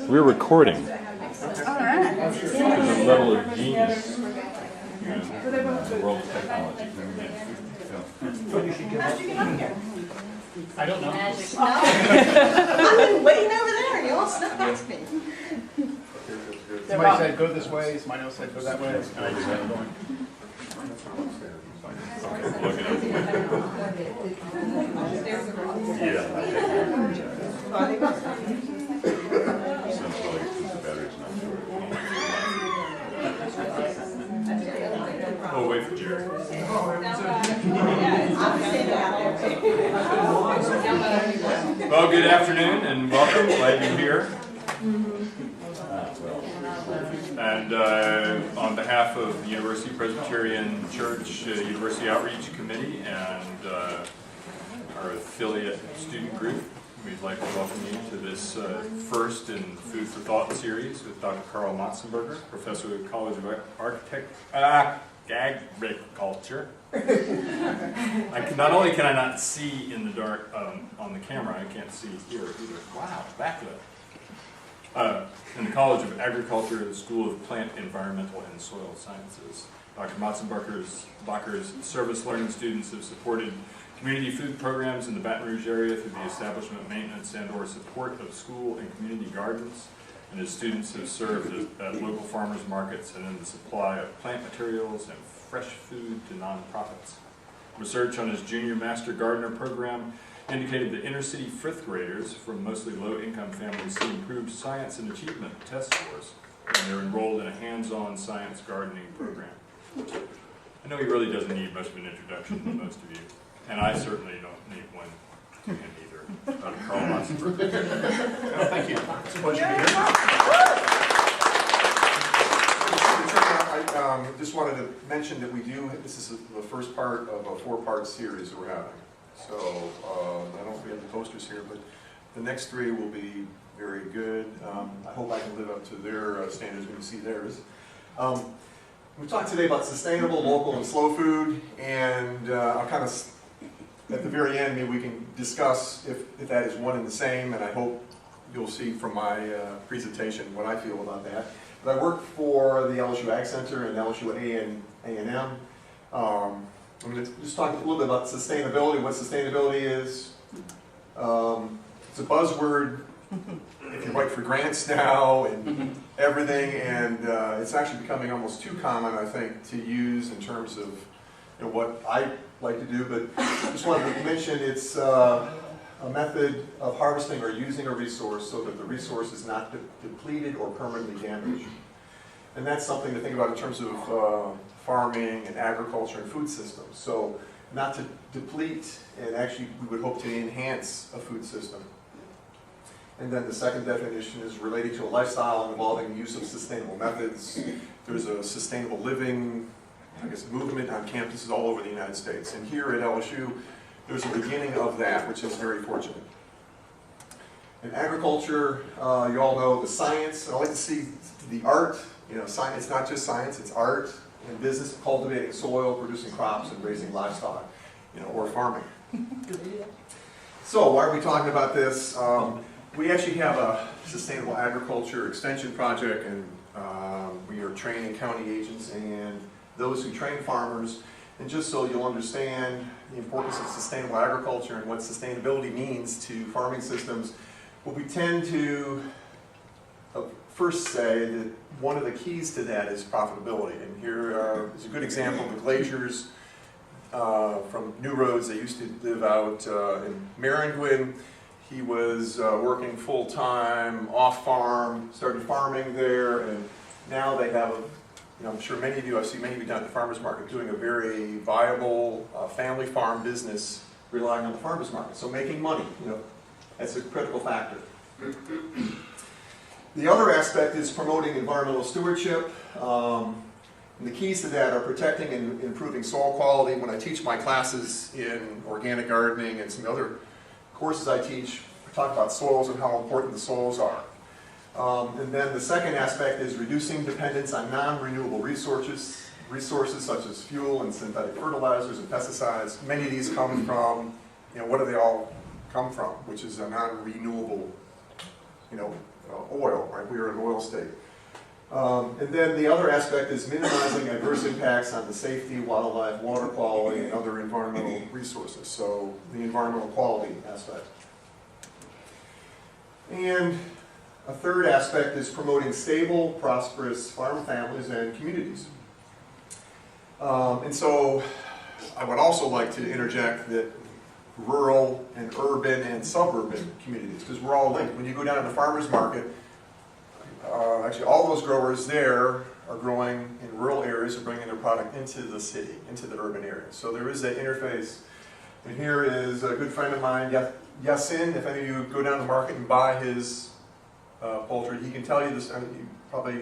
We're recording. All right. There's a level of genius in the world of technology. How'd you get up here? I don't know. Magic. No? I've been waiting over there and you all snuck past me. Somebody said go this way, somebody else said go that way, and I just kept going. Oh, wait for Jerry. Well, good afternoon and welcome. Glad you're here. And on behalf of the University Presbyterian Church University Outreach Committee and our affiliate student group, we'd like to welcome you to this first in Food for Thought series with Dr. Carl Motsenbocker, professor of the College of Agriculture. Not only can I not see in the dark on the camera, I can't see here either. Wow, backlit. In the College of Agriculture, the School of Plant, Environmental, and Soil Sciences. Dr. Motsenbocker's service learning students have supported community food programs in the Baton Rouge area through the establishment, maintenance, and/or support of school and community gardens. And his students have served at local farmers markets and in the supply of plant materials and fresh food to nonprofits. Research on his junior master gardener program indicated that inner city fifth graders from mostly low-income families see improved science and achievement test scores when they're enrolled in a hands-on science gardening program. I know he really doesn't need much of an introduction to most of you, and I certainly don't need one to him either. Dr. Carl Motsenbocker. Well, thank you. It's a pleasure to be here. I just wanted to mention that this is the first part of a four-part series that we're having. So, I don't know if we have the posters here, but the next three will be very good. I hope I can live up to their standards when you see theirs. We talked today about sustainable, local, and slow food, and I'll kind of, at the very end, maybe we can discuss if that is one and the same, and I hope you'll see from my presentation what I feel about that. But I work for the LSU Ag Center and LSU A&M. I'm going to just talk a little bit about sustainability, what sustainability is. It's a buzzword if you write for grants now and everything, and it's actually becoming almost too common, I think, to use in terms of what I like to do. But I just wanted to mention it's a method of harvesting or using a resource so that the resource is not depleted or permanently damaged. And that's something to think about in terms of farming and agriculture and food systems. So not to deplete, and actually we would hope to enhance a food system. And then the second definition is related to a lifestyle involving the use of sustainable methods. There's a sustainable living, movement on campuses all over the United States. And here at LSU, there's a beginning of that, which is very fortunate. In agriculture, you all know the science. I like to see the art. Science, it's not just science, it's art and business of cultivating soil, producing crops, and raising livestock, or farming. So why are we talking about this? We actually have a sustainable agriculture extension project, and we are training county agents and those who train farmers. And just so you'll understand the importance of sustainable agriculture and what sustainability means to farming systems, what we tend to first say that one of the keys to that is profitability. And here is a good example of the glaziers from New Roads. They used to live out in Maringouin. He was working full-time, off-farm, started farming there, and now they have, I'm sure many of you, I've seen many of you down at the farmer's market doing a very viable family farm business relying on the farmer's market. So making money, that's a critical factor. The other aspect is promoting environmental stewardship. And the keys to that are protecting and improving soil quality. When I teach my classes in organic gardening and some other courses I teach, we talk about soils and how important the soils are. And then the second aspect is reducing dependence on non-renewable resources such as fuel and synthetic fertilizers and pesticides. Many of these come from, what do they all come from? Which is a non-renewable oil, right? We are an oil state. And then the other aspect is minimizing adverse impacts on the safety, wildlife, water quality, and other environmental resources. So the environmental quality aspect. And a third aspect is promoting stable, prosperous farm families and communities. And so I would also like to interject that rural and urban and suburban communities, because we're all linked. When you go down to the farmer's market, actually all those growers there are growing in rural areas and bringing their product into the city, into the urban areas. So there is that interface. And here is a good friend of mine, Yasin. If any of you go down to the market and buy his poultry, he can tell you this. I mean, probably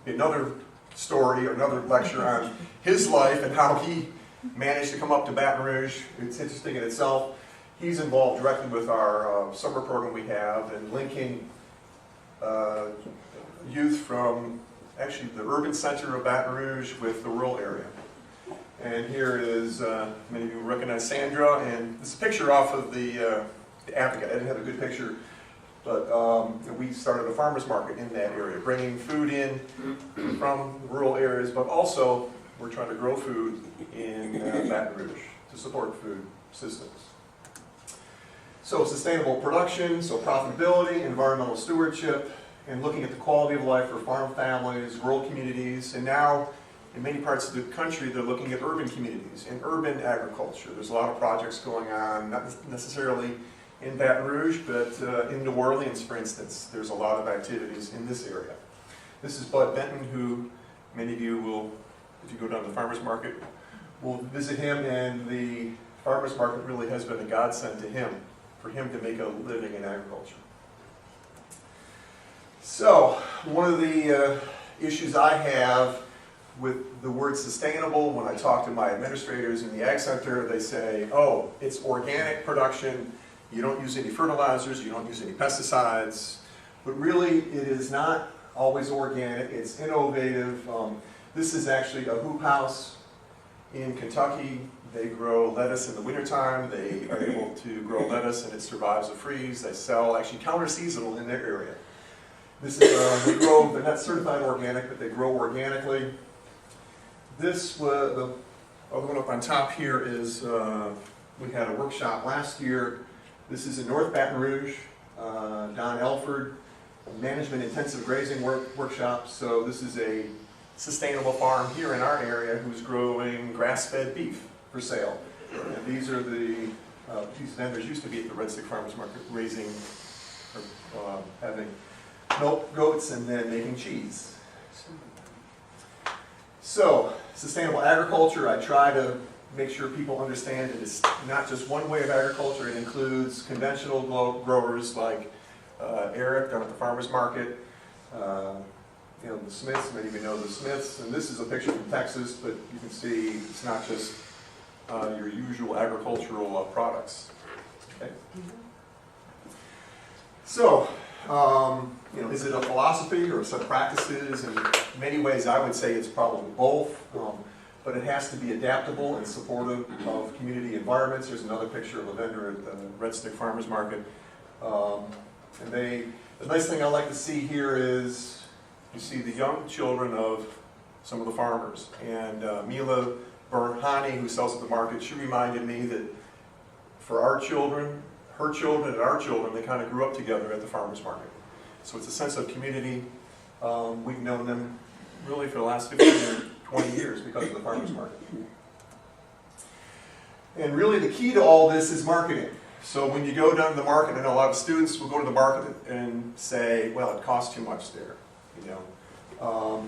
another story or another lecture on his life and how he managed to come up to Baton Rouge. It's interesting in itself. He's involved directly with our summer program we have and linking youth from actually the urban center of Baton Rouge with the rural area. And here is, many of you recognize Sandra, and this is a picture off of the Advocate. I didn't have a good picture, but we started a farmer's market in that area, bringing food in from rural areas, but also we're trying to grow food in Baton Rouge to support food systems. So sustainable production, so profitability, environmental stewardship, and looking at the quality of life for farm families, rural communities, and now in many parts of the country they're looking at urban communities and urban agriculture. There's a lot of projects going on, not necessarily in Baton Rouge, but in New Orleans, for instance, there's a lot of activities in this area. This is Bud Benton, who many of you will, if you go down to the farmer's market, will visit him, and the farmer's market really has been a godsend to him, for him to make a living in agriculture. So, one of the issues I have with the word sustainable, when I talk to my administrators in the Ag Center, they say, oh, it's organic production, you don't use any fertilizers, you don't use any pesticides, but really it is not always organic, it's innovative. This is actually a hoop house in Kentucky. They grow lettuce in the wintertime, they are able to grow lettuce and it survives a freeze. They sell actually counter-seasonal in their area. This is, they grow, they're not certified organic, but they grow organically. This, the other one up on top here is, we had a workshop last year. This is in North Baton Rouge, Don Elford, Management Intensive Grazing Workshop. So this is a sustainable farm here in our area who's growing grass-fed beef for sale. And these are the, these vendors used to be at the Red Stick Farmers Market raising, or having milk goats and then making cheese. So, sustainable agriculture, I try to make sure people understand it is not just one way of agriculture. It includes conventional growers like Eric down at the farmer's market, you know, the Smiths, many of you know the Smiths, and this is a picture from Texas, but you can see it's not just your usual agricultural products. Okay. So, you know, is it a philosophy or a set of practices? In many ways, I would say it's probably both, but it has to be adaptable and supportive of community environments. There's another picture of a vendor at the Red Stick Farmers Market. And the nice thing I like to see here is you see the young children of some of the farmers. And Mila Bernhani, who sells at the market, she reminded me that for our children, her children and our children, they kind of grew up together at the farmer's market. So it's a sense of community. We've known them really for the last 15 or 20 years because of the farmer's market. And really the key to all this is marketing. So when you go down to the market, I know a lot of students will go to the market and say, well, it costs too much there, you know.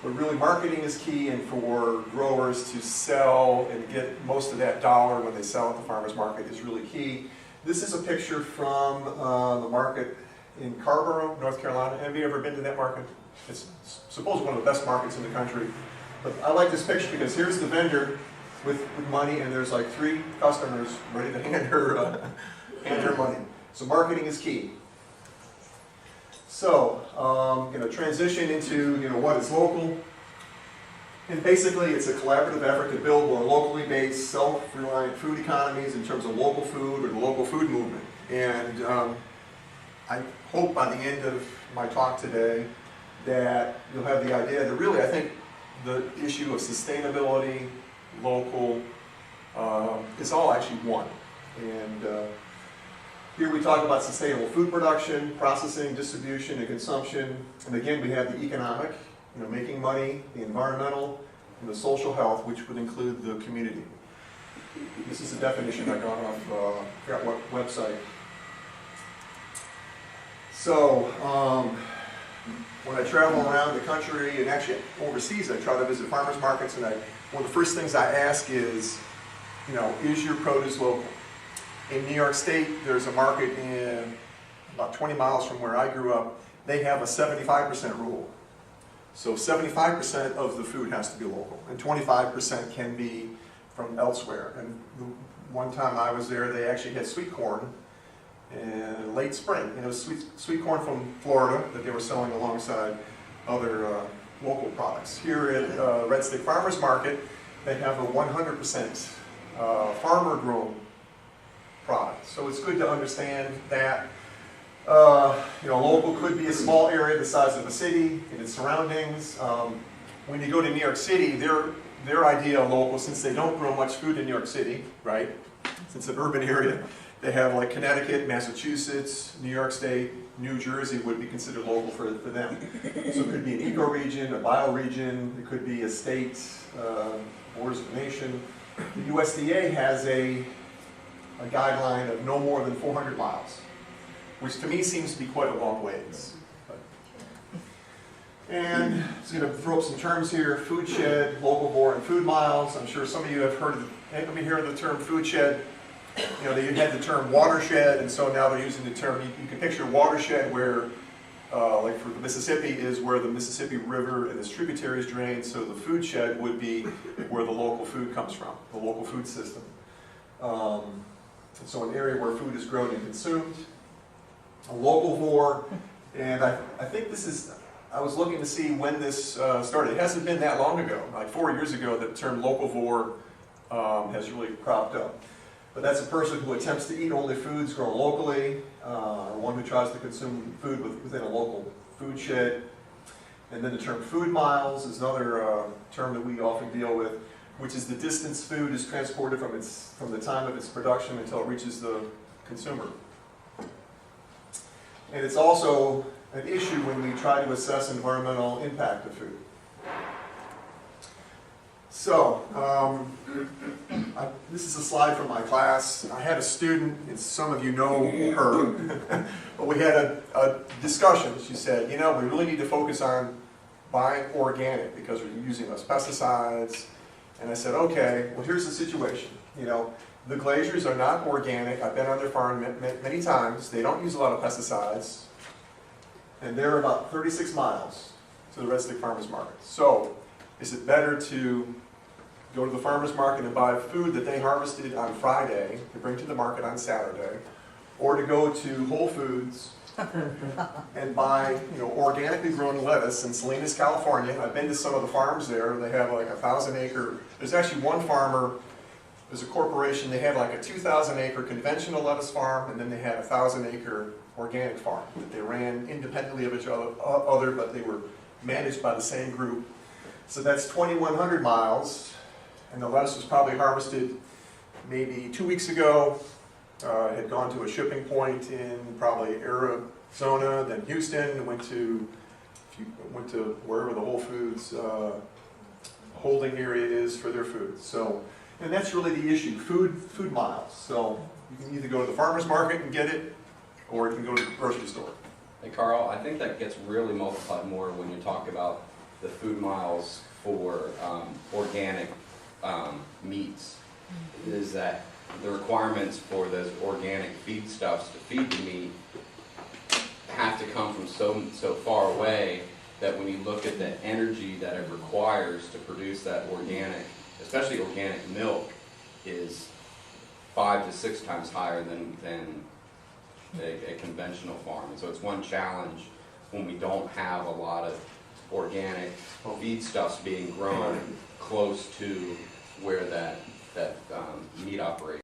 But really marketing is key, and for growers to sell and get most of that dollar when they sell at the farmer's market is really key. This is a picture from the market in Carborough, North Carolina. Have you ever been to that market? It's supposedly one of the best markets in the country. But I like this picture because here's the vendor with money, and there's like 3 customers ready to hand her money. So marketing is key. So, you know, transition into, you know, what is local. And basically it's a collaborative effort to build more locally based, self-reliant food economies in terms of local food or the local food movement. And I hope by the end of my talk today that you'll have the idea that really I think the issue of sustainability, local, is all actually one. And here we talk about sustainable food production, processing, distribution, and consumption. And again, we have the economic, making money, the environmental, and the social health, which would include the community. This is a definition I got off, I forgot what website. So, when I travel around the country, and actually overseas, I try to visit farmers markets, and one of the first things I ask is your produce local? In New York State, there's a market in about 20 miles from where I grew up. They have a 75% rule. So 75% of the food has to be local, and 25% can be from elsewhere. And one time I was there, they actually had sweet corn in late spring. And it was sweet corn from Florida that they were selling alongside other local products. Here at Red Stick Farmers Market, they have a 100% farmer-grown product. So it's good to understand that local could be a small area the size of a city and its surroundings. When you go to New York City, their idea of local, since they don't grow much food in New York City, right? It's an urban area. They have like Connecticut, Massachusetts, New York State, New Jersey would be considered local for them. So it could be an eco-region, a bioregion, it could be a state, borders of a nation. The USDA has a guideline of no more than 400 miles, which to me seems to be quite a long ways. And I'm going to throw up some terms here: food shed, locavore, and food miles. I'm sure some of you have heard of the term food shed. They had the term watershed, and so now they're using the term, you can picture watershed where, like for the Mississippi, is where the Mississippi River and its tributaries drain, so the food shed would be where the local food comes from, the local food system. So an area where food is grown and consumed. A locavore, and I think this is, I was looking to see when this started. It hasn't been that long ago, like 4 years ago, that the term locavore has really cropped up. But that's a person who attempts to eat only foods grown locally, or one who tries to consume food within a local food shed. And then the term food miles is another term that we often deal with, which is the distance food is transported from the time of its production until it reaches the consumer. And it's also an issue when we try to assess environmental impact of food. So, this is a slide from my class. I had a student, and some of you know her, but we had a discussion. She said, we really need to focus on buying organic because we're using less pesticides. And I said, okay, well here's the situation. The glaciers are not organic. I've been on their farm many times. They don't use a lot of pesticides. And they're about 36 miles to the Red Stick Farmers Market. So, is it better to go to the farmer's market and buy food that they harvested on Friday to bring to the market on Saturday, or to go to Whole Foods and buy organically grown lettuce in Salinas, California? I've been to some of the farms there. They have like 1,000-acre, there's actually one farmer, there's a corporation, they had like a 2,000-acre conventional lettuce farm, and then they had a 1,000-acre organic farm that they ran independently of each other, but they were managed by the same group. So that's 2,100 miles, and the lettuce was probably harvested maybe 2 weeks ago. It had gone to a shipping point in probably Arizona, then Houston, went to wherever the Whole Foods holding area is for their food. So, and that's really the issue, food miles. So you can either go to the farmer's market and get it, or you can go to the grocery store. Hey Carl, I think that gets really multiplied more when you talk about the food miles for organic meats. Is that the requirements for those organic feedstuffs to feed the meat have to come from so far away that when you look at the energy that it requires to produce that organic, especially organic milk, is 5 to 6 times higher than a conventional farm. And so it's one challenge when we don't have a lot of organic feedstuffs being grown close to where that meat operates.